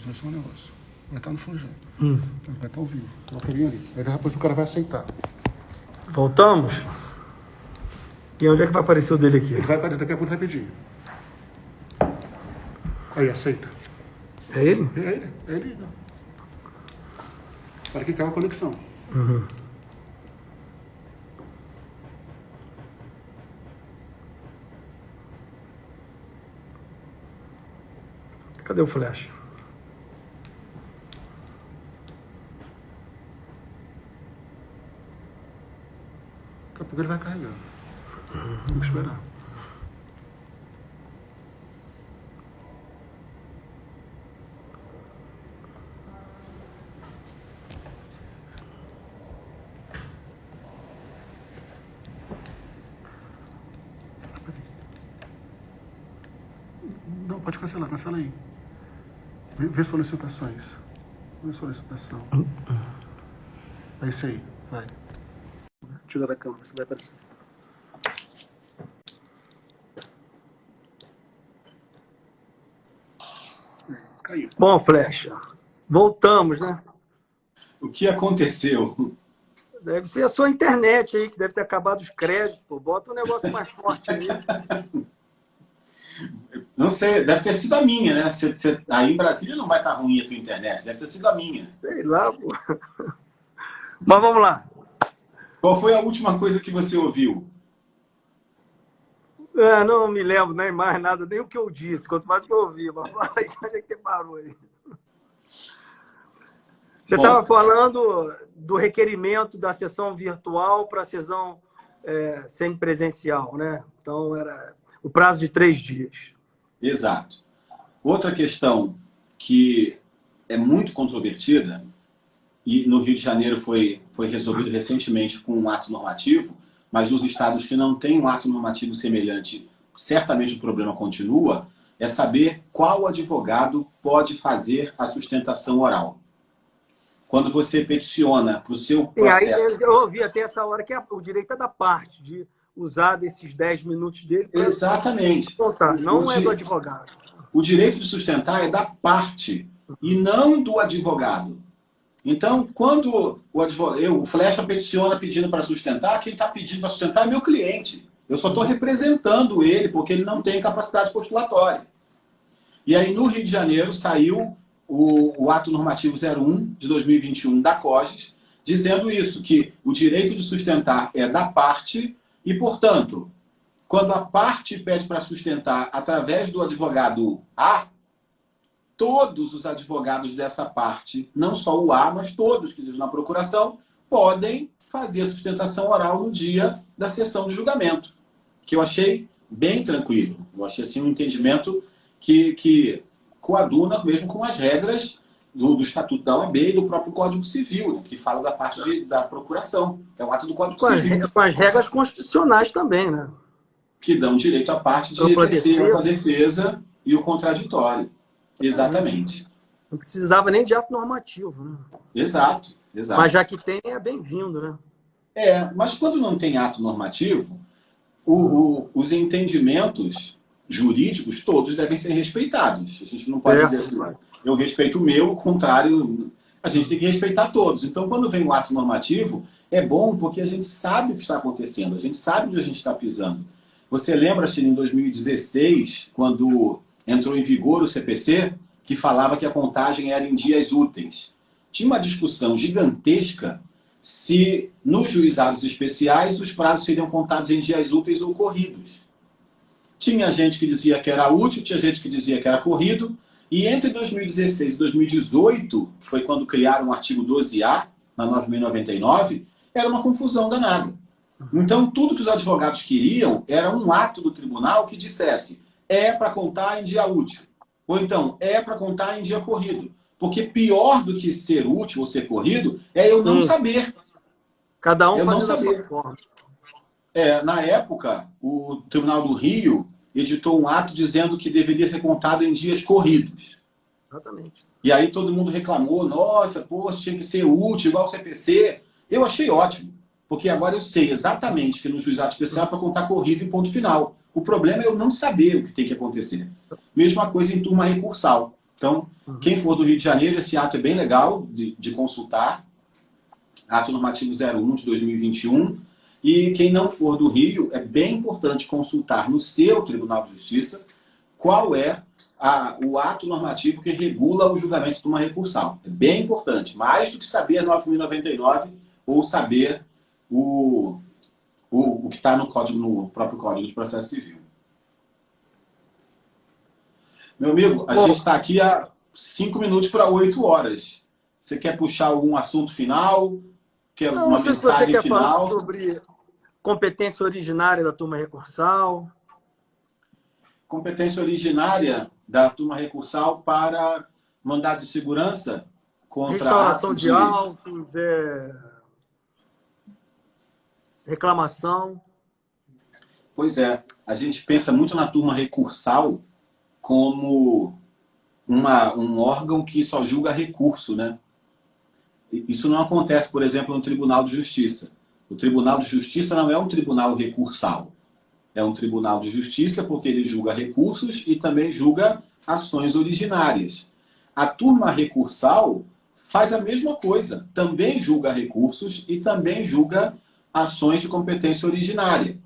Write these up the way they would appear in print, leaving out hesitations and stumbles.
Vai ser um negócio. Vai estar no Fujão. Vai estar ao vivo. Coloca ali. Aí depois o cara vai aceitar. Voltamos? E onde é que vai aparecer o dele aqui? Ele vai aparecer daqui a pouco rapidinho. Aí, aceita. É ele? É ele. É ele. Para que caiu a conexão. Cadê o flash? Daqui a pouco ele vai carregar. Tem que esperar. Não, pode cancelar, cancela aí. Vê solicitações. Vê solicitação. É isso aí, vai. Tira da câmera, você vai aparecer. Caiu. Bom, Flecha, voltamos, né? O que aconteceu? Deve ser a sua internet aí, que deve ter acabado os créditos. Pô. Bota um negócio mais forte aí. Não sei, deve ter sido a minha, né? Aí em Brasília não vai estar ruim a tua internet, deve ter sido a minha. Sei lá, pô. Mas vamos lá. Qual foi a última coisa que você ouviu? Não me lembro nem mais nada, nem o que eu disse, quanto mais o que eu ouvi. Mas fala aí, onde é que você parou aí? Você estava falando do requerimento da sessão virtual para a sessão semipresencial, né? Então, era o prazo de 3 dias. Exato. Outra questão que é muito controvertida, e no Rio de Janeiro foi resolvido recentemente com um ato normativo, mas nos estados que não têm um ato normativo semelhante, certamente o problema continua, é saber qual advogado pode fazer a sustentação oral. Quando você peticiona para o seu processo... E aí eu ouvi até essa hora que o direito é da parte, de usar desses 10 minutos dele para... Exatamente. Contar. Não é do advogado. O direito de sustentar é da parte e não do advogado. Então, quando o Flecha peticiona pedindo para sustentar, quem está pedindo para sustentar é meu cliente. Eu só estou representando ele porque ele não tem capacidade postulatória. E aí, no Rio de Janeiro, saiu o ato normativo 01 de 2021 da COGES, dizendo isso, que o direito de sustentar é da parte e, portanto, quando a parte pede para sustentar através do advogado A, todos os advogados dessa parte, não só o A, mas todos que dizem na procuração, podem fazer a sustentação oral no dia da sessão de julgamento, que eu achei bem tranquilo. Eu achei assim, um entendimento que coaduna mesmo com as regras do Estatuto da OAB e do próprio Código Civil, né, que fala da parte da procuração. É o ato do Código Civil. Com as regras constitucionais também, né? Que dão direito à parte de exercer a defesa e o contraditório. Exatamente. Não precisava nem de ato normativo, né? Exato, exato. Mas já que tem, é bem-vindo, né? Mas quando não tem ato normativo, os entendimentos jurídicos todos devem ser respeitados. A gente não pode dizer assim, eu respeito o meu, o contrário, a gente tem que respeitar todos. Então, quando vem o ato normativo, é bom porque a gente sabe o que está acontecendo, a gente sabe onde a gente está pisando. Você lembra, Chile, em 2016, quando entrou em vigor o CPC, que falava que a contagem era em dias úteis. Tinha uma discussão gigantesca se, nos juizados especiais, os prazos seriam contados em dias úteis ou corridos. Tinha gente que dizia que era útil, tinha gente que dizia que era corrido, e entre 2016 e 2018, que foi quando criaram o artigo 12A, na 9.099, era uma confusão danada. Então, tudo que os advogados queriam era um ato do tribunal que dissesse é para contar em dia útil. Ou então, é para contar em dia corrido. Porque pior do que ser útil ou ser corrido é eu não saber. Cada um faz da sua forma. Na época, o Tribunal do Rio editou um ato dizendo que deveria ser contado em dias corridos. Exatamente. E aí todo mundo reclamou, nossa, poxa, tinha que ser útil, igual o CPC. Eu achei ótimo, porque agora eu sei exatamente que no juizado especial é para contar corrido e ponto final. O problema é eu não saber o que tem que acontecer. Mesma coisa em turma recursal. Então, quem for do Rio de Janeiro, esse ato é bem legal de consultar. Ato normativo 01 de 2021. E quem não for do Rio, é bem importante consultar no seu Tribunal de Justiça qual é o ato normativo que regula o julgamento de uma recursal. É bem importante, mais do que saber a 9.099 ou saber o que está no próprio Código de Processo Civil. Meu amigo, a gente está aqui há 5 minutos para 8 horas. Você quer puxar algum assunto final? Quer uma mensagem se você quer final? falar sobre competência originária da turma recursal. Competência originária da turma recursal para mandado de segurança contra restauração atos de autos, reclamação. Pois é, a gente pensa muito na turma recursal como um órgão que só julga recurso, né? Isso não acontece, por exemplo, no Tribunal de Justiça. O Tribunal de Justiça não é um tribunal recursal. É um tribunal de justiça porque ele julga recursos e também julga ações originárias. A turma recursal faz a mesma coisa. Também julga recursos e também julga ações de competência originária.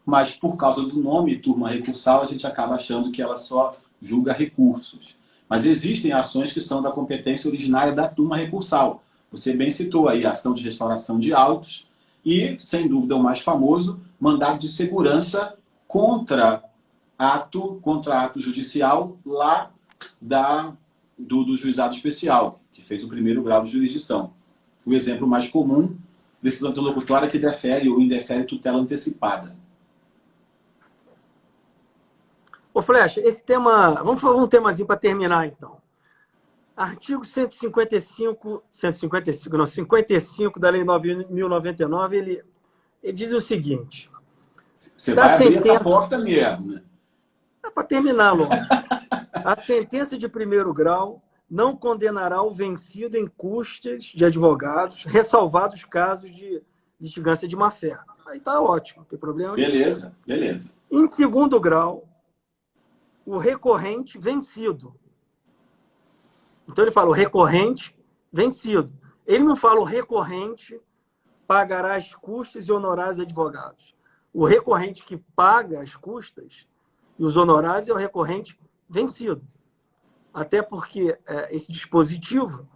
Mas por causa do nome turma recursal, a gente acaba achando que ela só julga recursos. Mas existem ações que são da competência originária da turma recursal. Você bem citou aí a ação de restauração de autos e, sem dúvida, o mais famoso, mandado de segurança contra ato judicial lá do juizado especial, que fez o primeiro grau de jurisdição. O exemplo mais comum, decisão interlocutória que defere ou indefere tutela antecipada. Ô, Flecha, esse tema... Vamos falar um temazinho para terminar, então. Artigo 55 da Lei 9.099, ele diz o seguinte... Você vai abrir essa porta mesmo, né? É para terminar, logo. A sentença de primeiro grau não condenará o vencido em custas de advogados, ressalvados casos de litigância de má-fé. Aí tá ótimo, não tem problema. Beleza, beleza. Em segundo grau, o recorrente vencido. Então ele fala o recorrente vencido. Ele não fala o recorrente pagará as custas e honorários de advogados. O recorrente que paga as custas e os honorários é o recorrente vencido. Até porque esse dispositivo,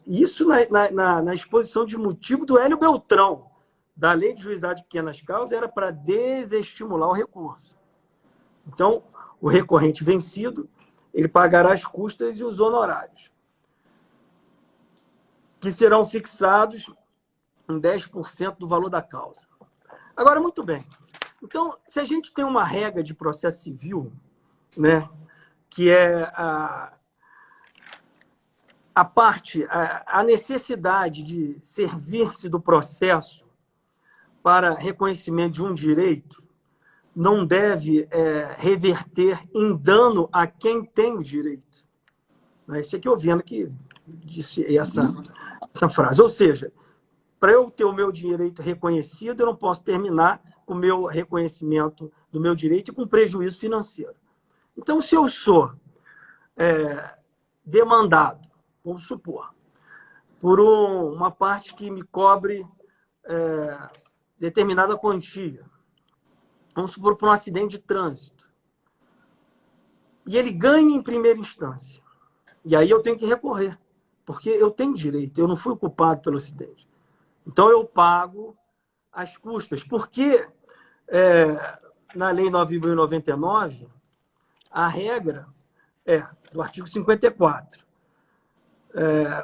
isso na exposição de motivo do Hélio Beltrão, da Lei de Juizado de Pequenas Causas, era para desestimular o recurso. Então, o recorrente vencido, ele pagará as custas e os honorários, que serão fixados em 10% do valor da causa. Agora, muito bem. Então, se a gente tem uma regra de processo civil, né, que é a necessidade de servir-se do processo para reconhecimento de um direito, não deve reverter em dano a quem tem o direito. Isso aqui eu vendo que disse essa frase. Ou seja, para eu ter o meu direito reconhecido, eu não posso terminar com o meu reconhecimento do meu direito e com prejuízo financeiro. Então, se eu sou demandado, vamos supor, por uma parte que me cobre determinada quantia, vamos supor, por um acidente de trânsito, e ele ganha em primeira instância, e aí eu tenho que recorrer, porque eu tenho direito, eu não fui culpado pelo acidente. Então, eu pago as custas, porque na Lei 9.099, a regra do artigo 54.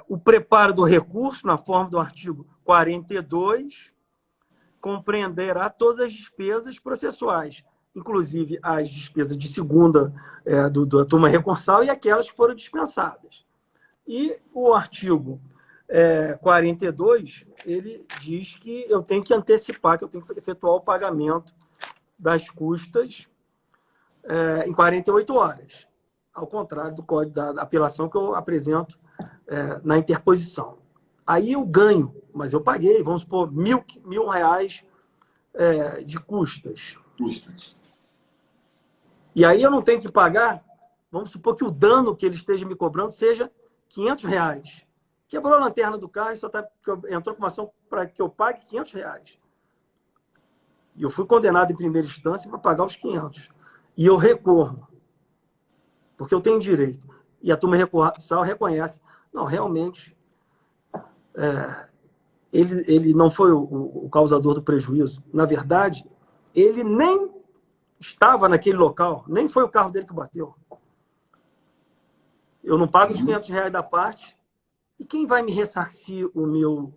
O preparo do recurso, na forma do artigo 42, compreenderá todas as despesas processuais, inclusive as despesas de segunda da turma recursal e aquelas que foram dispensadas. E o artigo 42, ele diz que eu tenho que antecipar, que eu tenho que efetuar o pagamento das custas em 48 horas, ao contrário do Código da Apelação que eu apresento na interposição. Aí eu ganho, mas eu paguei, vamos supor, R$1.000 de custas. E aí eu não tenho que pagar Vamos supor que o dano que ele esteja me cobrando seja R$ 500. Quebrou a lanterna do carro e entrou com uma ação para que eu pague R$ 500. E eu fui condenado em primeira instância para pagar os 500. E eu recorro, porque eu tenho direito. E a turma recursal reconhece. Não, realmente, ele não foi o causador do prejuízo. Na verdade, ele nem estava naquele local, nem foi o carro dele que bateu. Eu não pago os R$ 500 da parte. E quem vai me ressarcir o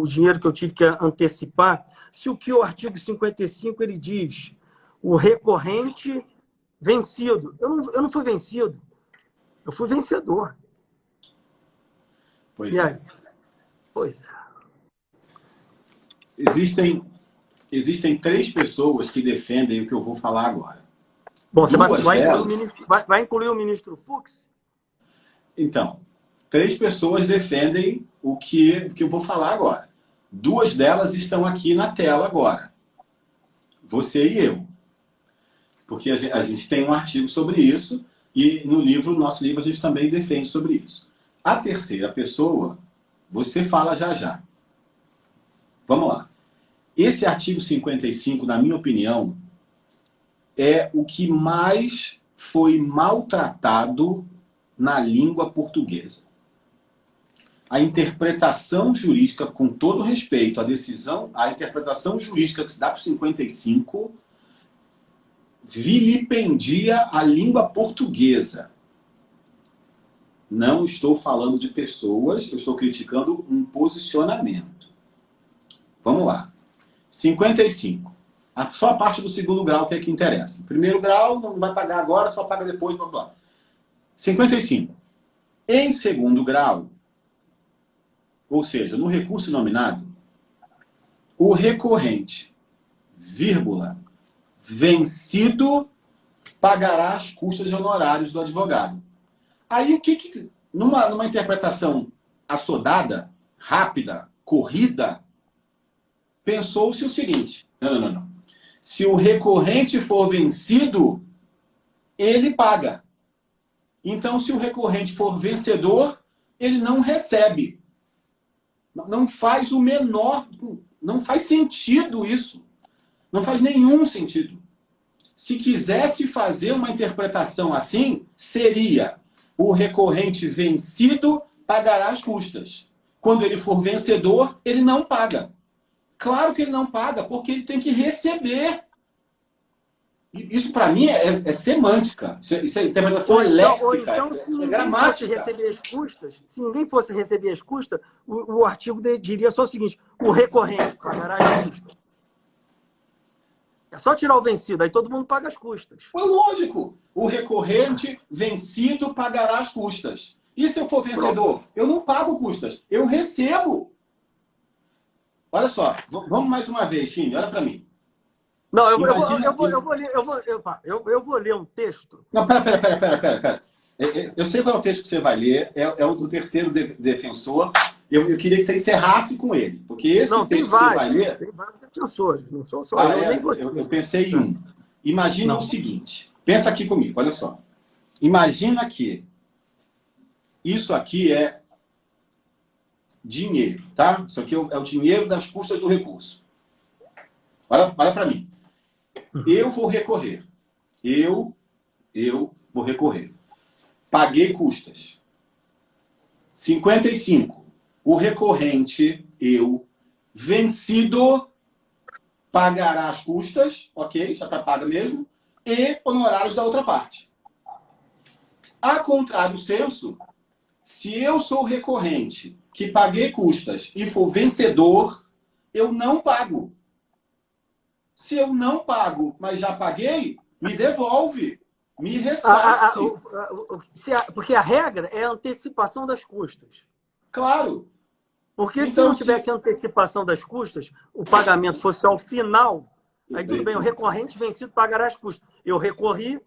dinheiro que eu tive que antecipar, se o que o artigo 55 ele diz, o recorrente vencido. Eu não fui vencido, eu fui vencedor. Pois E é. aí? Pois é. Existem 3 pessoas que defendem o que eu vou falar agora. Bom, você Duas vai incluir o ministro Fux? Então, 3 pessoas defendem o que eu vou falar agora. 2 delas estão aqui na tela agora. Você e eu. Porque a gente tem um artigo sobre isso e no nosso livro, a gente também defende sobre isso. A terceira pessoa, você fala já já. Vamos lá. Esse artigo 55, na minha opinião, é o que mais foi maltratado na língua portuguesa. A interpretação jurídica, com todo respeito a interpretação jurídica que se dá para o 55, vilipendia a língua portuguesa. Não estou falando de pessoas, eu estou criticando um posicionamento. Vamos lá. 55. Só a parte do segundo grau que é que interessa. Primeiro grau, não vai pagar agora, só paga depois, blá, blá. 55. Em segundo grau, ou seja, no recurso nominado, o recorrente, vírgula, vencido, pagará as custas de honorários do advogado. Aí, numa interpretação assodada, rápida, corrida, pensou-se o seguinte: não. Se o recorrente for vencido, ele paga. Então, se o recorrente for vencedor, ele não recebe. Não faz o menor... Não faz sentido isso. Não faz nenhum sentido. Se quisesse fazer uma interpretação assim, seria: o recorrente vencido pagará as custas. Quando ele for vencedor, ele não paga. Claro que ele não paga, porque ele tem que receber. Isso, para mim, é semântica. Isso é interpretação léxica. Então, se ninguém gramática. fosse receber as custas, se ninguém fosse receber as custas, o artigo diria só o seguinte: o recorrente pagará as custas. É só tirar o vencido, aí todo mundo paga as custas. É lógico. O recorrente vencido pagará as custas. E se eu for vencedor? Pronto. Eu não pago custas, eu recebo. Olha só, vamos mais uma vez, Chine, olha para mim. Não, eu vou ler um texto. Não, pera. Eu sei qual é o texto que você vai ler, é o do terceiro defensor. Eu queria que você encerrasse com ele, porque esse texto que você vai ler... Tem vários defensores, não sou só eu, nem você. Eu pensei em um. Imagina o seguinte, pensa aqui comigo, olha só. Imagina que isso aqui é dinheiro, tá? Isso aqui é o dinheiro das custas do recurso. Olha para mim. Eu vou recorrer. Eu vou recorrer. Paguei custas. 55. O recorrente, vencido, pagará as custas, ok? Já está paga mesmo, e honorários da outra parte. A contrário senso, se eu sou recorrente, que paguei custas e for vencedor, eu não pago. Se eu não pago, mas já paguei, me devolve, me ressarce. Porque a regra é a antecipação das custas. Claro. Porque então, se não tivesse antecipação das custas, o pagamento fosse ao final, aí tudo bem, o recorrente vencido pagará as custas. Eu recorri,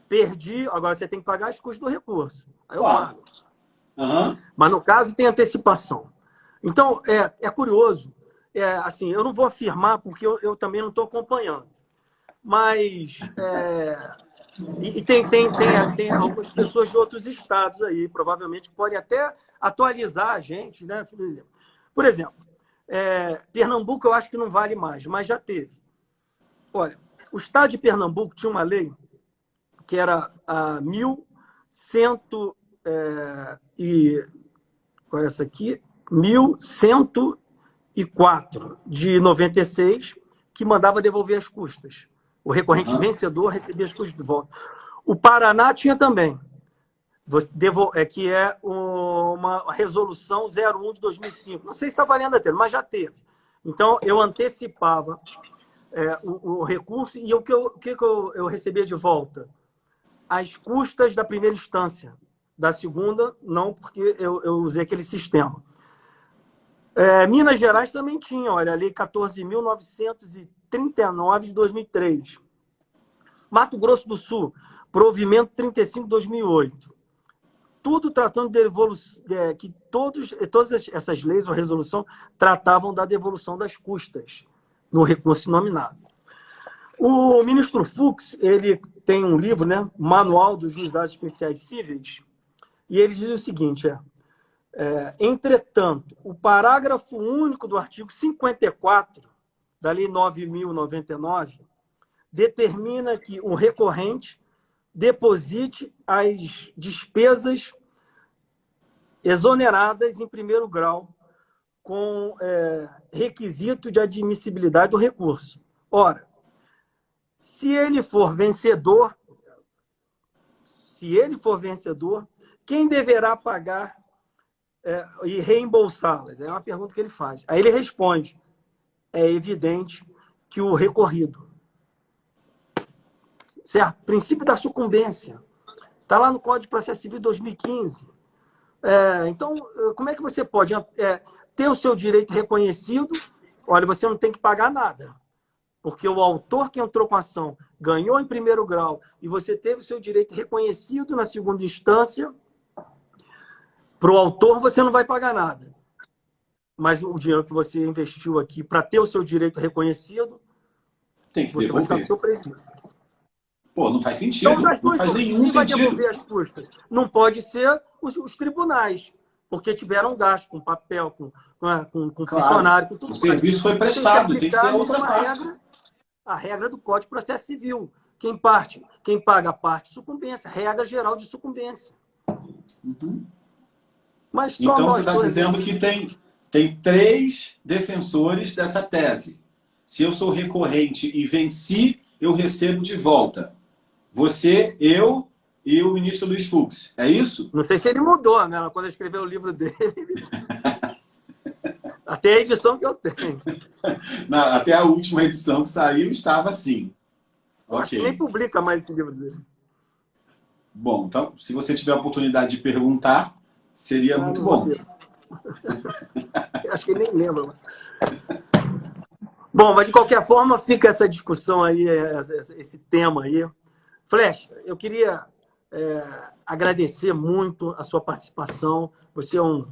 perdi, agora você tem que pagar as custas do recurso. Aí eu pago. Uhum. Mas no caso tem antecipação. Então, é curioso. Assim, eu não vou afirmar porque eu também não estou acompanhando. Mas E tem algumas pessoas de outros estados aí, provavelmente, que podem até atualizar a gente, né? Por exemplo, Pernambuco eu acho que não vale mais, mas já teve. Olha, o estado de Pernambuco tinha uma lei que era a 1100 qual é essa aqui? 1104 de 96, que mandava devolver as custas. O recorrente vencedor recebia as custas de volta. O Paraná tinha também, que é uma resolução 01 de 2005. Não sei se está valendo até, mas já teve. Então, eu antecipava o recurso e o que eu recebia de volta? As custas da primeira instância. Da segunda, não, porque eu usei aquele sistema. Minas Gerais também tinha, olha, a Lei 14.939 de 2003. Mato Grosso do Sul, Provimento 35 de 2008. Tudo tratando de devolução, que todas essas leis ou resolução tratavam da devolução das custas no recurso nominado. O ministro Fux, ele tem um livro, né, Manual dos Juizados Especiais Cíveis, e ele diz o seguinte, entretanto, o parágrafo único do artigo 54 da Lei 9.099 determina que o recorrente deposite as despesas exoneradas em primeiro grau com requisito de admissibilidade do recurso. Ora, se ele for vencedor, quem deverá pagar e reembolsá-las? É uma pergunta que ele faz. Aí ele responde, é evidente que o recorrido. Certo? Princípio da sucumbência. Está lá no Código de Processo Civil de 2015. Então, como é que você pode ter o seu direito reconhecido? Olha, você não tem que pagar nada. Porque o autor que entrou com a ação ganhou em primeiro grau e você teve o seu direito reconhecido na segunda instância, para o autor você não vai pagar nada. Mas o dinheiro que você investiu aqui para ter o seu direito reconhecido, você vai ficar com o seu prejuízo. Pô, não faz sentido. Então, não faz nenhum quem vai sentido. devolver as custas? Não pode ser os tribunais, porque tiveram gasto com papel, com funcionário, com tudo. O serviço foi prestado, tem que ser a outra parte. A regra do Código de Processo Civil. Quem paga a parte de sucumbência, regra geral de sucumbência. Uhum. Mas só então, você está dizendo que tem 3 defensores dessa tese. Se eu sou recorrente e venci, eu recebo de volta. Você, eu e o ministro Luiz Fux. É isso? Não sei se ele mudou, né? Quando eu escrevi o livro dele. Até a edição que eu tenho. Até a última edição que saiu estava assim. Acho que nem publica mais esse livro dele. Bom, então, se você tiver a oportunidade de perguntar, seria muito bom. Acho que ele nem lembra. Bom, mas de qualquer forma, fica essa discussão aí, esse tema aí. Flecha, eu queria agradecer muito a sua participação. Você é um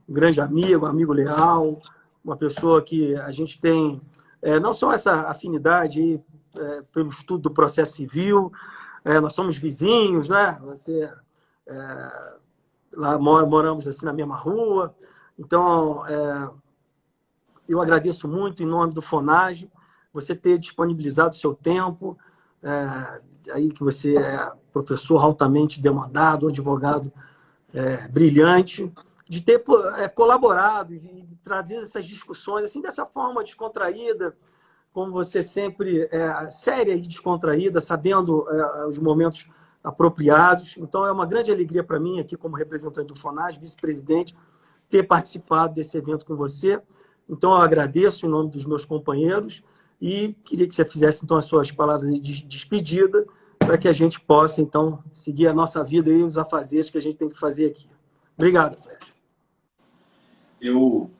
grande amigo leal, uma pessoa que a gente tem não só essa afinidade aí, pelo estudo do processo civil, nós somos vizinhos, né? Você, lá moramos assim na mesma rua. Então, eu agradeço muito em nome do FONAGE, você ter disponibilizado o seu tempo, aí que você é professor altamente demandado, um advogado brilhante, de ter colaborado e trazido essas discussões assim, dessa forma descontraída, como você sempre séria e descontraída, sabendo os momentos apropriados. Então, é uma grande alegria para mim, aqui como representante do FONAGE, vice-presidente, ter participado desse evento com você. Então, eu agradeço em nome dos meus companheiros e queria que você fizesse, então, as suas palavras de despedida para que a gente possa, então, seguir a nossa vida e os afazeres que a gente tem que fazer aqui. Obrigado, Flecha. Eu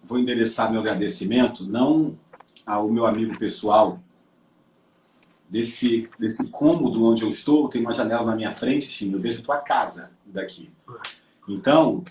vou endereçar meu agradecimento não ao meu amigo pessoal. Desse cômodo onde eu estou, tem uma janela na minha frente, Tim, eu vejo tua casa daqui. Então,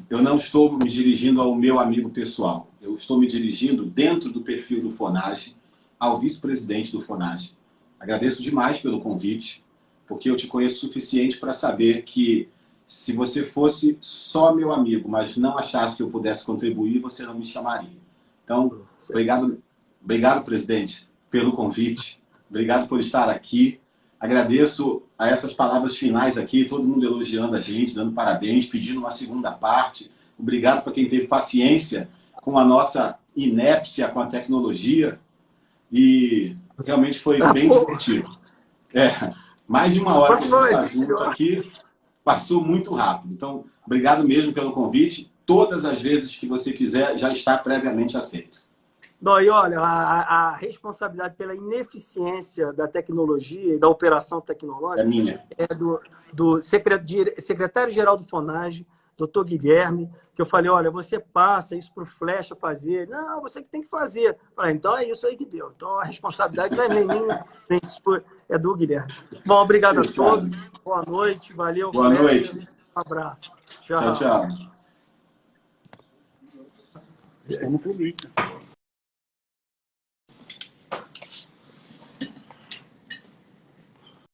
eu não estou me dirigindo ao meu amigo pessoal. Eu estou me dirigindo, dentro do perfil do FONAGE, ao vice-presidente do FONAGE. Agradeço demais pelo convite. porque eu te conheço o suficiente para saber que se você fosse só meu amigo, mas não achasse que eu pudesse contribuir, você não me chamaria. Então, obrigado, presidente, pelo convite. Obrigado por estar aqui. Agradeço a essas palavras finais aqui, todo mundo elogiando a gente, dando parabéns, pedindo uma segunda parte. Obrigado para quem teve paciência com a nossa inépcia com a tecnologia. E realmente foi bem divertido. Mais de uma hora que a gente está junto aqui, passou muito rápido. Então, obrigado mesmo pelo convite. Todas as vezes que você quiser, já está previamente aceito. Não, e olha, a responsabilidade pela ineficiência da tecnologia e da operação tecnológica É minha. É do secretário-geral do FONAGE, doutor Guilherme, que eu falei, olha, você passa isso para o Flecha fazer. Não, você que tem que fazer. Falei, então é isso aí que deu. Então a responsabilidade não é nem minha, nem é do Guilherme. Bom, obrigado a todos. Boa noite. Valeu. Boa noite. Um abraço. Tchau. Tchau, tchau. Estamos no clube.